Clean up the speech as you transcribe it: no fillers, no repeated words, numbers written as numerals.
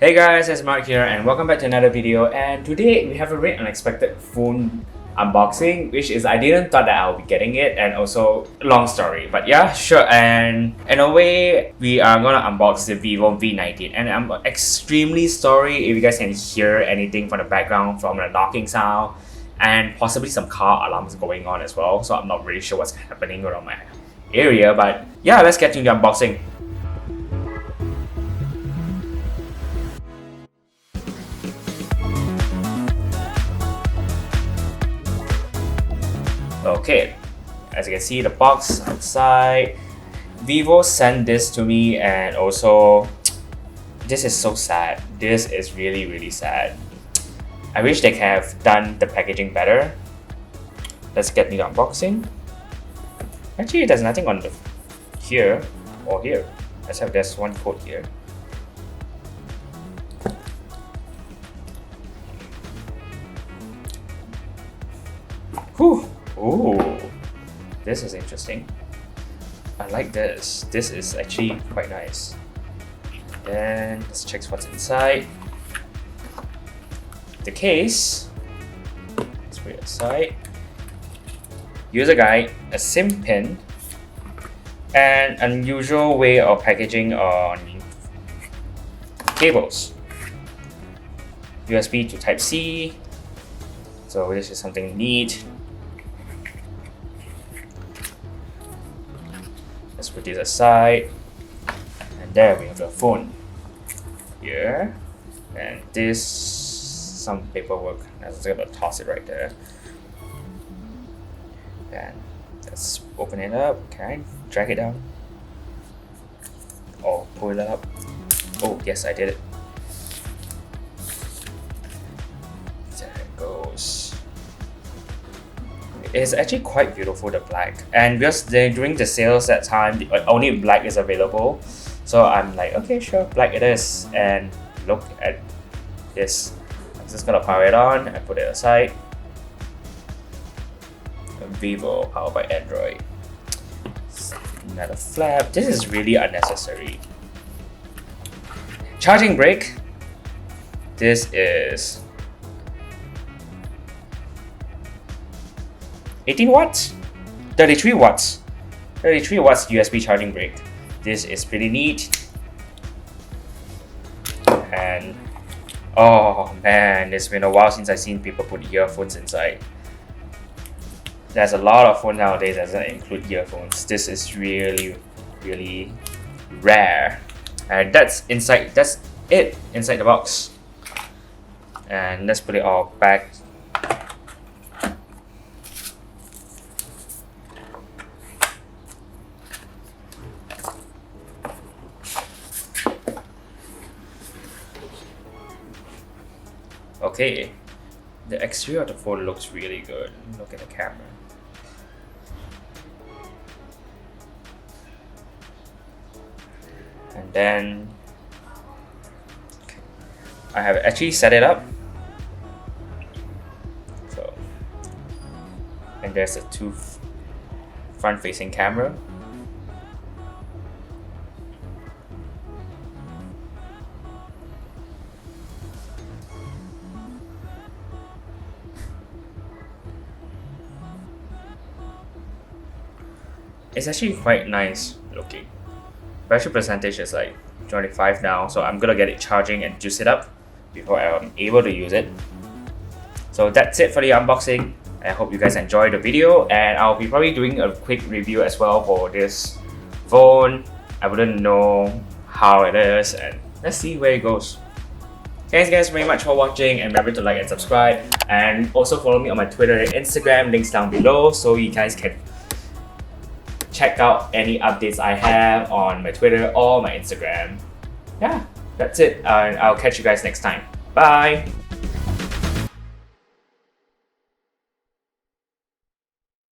Hey guys, it's Mark here and welcome back to another video, and today we have a very unexpected phone unboxing, which is I didn't thought that I'll be getting it, and also long story, but yeah, sure. And in a way, we are gonna unbox the Vivo V19, and I'm extremely sorry if you guys can hear anything from the background, from the knocking sound and possibly some car alarms going on as well, so I'm not really sure what's happening around my area. But yeah, let's get into the unboxing. Okay, as you can see the box outside, Vivo sent this to me, and also this is so sad. This is really sad. I wish they could have done the packaging better. Let's get into the unboxing. Actually, there's nothing on the here or here, except there's one code here. Whew. Ooh, this is interesting. I like this. This is actually quite nice. Then let's check what's inside. The case. Let's put it aside. User guide, a SIM pin, and unusual way of packaging on cables. USB to Type C. So this is something neat. Let's put this aside, and there we have the phone here, and this some paperwork. I'm just gonna toss it right there, and let's open it up. Can I drag it down or pull it up? Oh yes, I did it. There it goes. It's actually quite beautiful, the black, and because during the sales that time, only black is available, so I'm like, okay, sure, black it is. And look at this. I'm just gonna power it on and put it aside. Vivo, powered by Android. Another flap. This is really unnecessary. Charging brick. This is 18 watts? 33 watts. 33 watts USB charging brick. This is pretty neat. And oh man, it's been a while since I've seen people put earphones inside. There's a lot of phones nowadays that doesn't include earphones. This is really rare. And that's it inside the box. And let's put it all back. Okay, the exterior of the phone looks really good. Look at the camera. And then I have actually set it up. So, and there's a two front-facing camera. It's actually quite nice looking. Battery percentage is like 25 now, so I'm gonna get it charging and juice it up before I'm able to use it. So that's it for the unboxing. I hope you guys enjoyed the video, and I'll be probably doing a quick review as well for this phone. I wouldn't know how it is, and let's see where it goes. Thanks guys very much for watching, and remember to like and subscribe, and also follow me on my Twitter and Instagram, links down below, so you guys can check out any updates I have on my Twitter or my Instagram. Yeah, that's it. I'll catch you guys next time. Bye!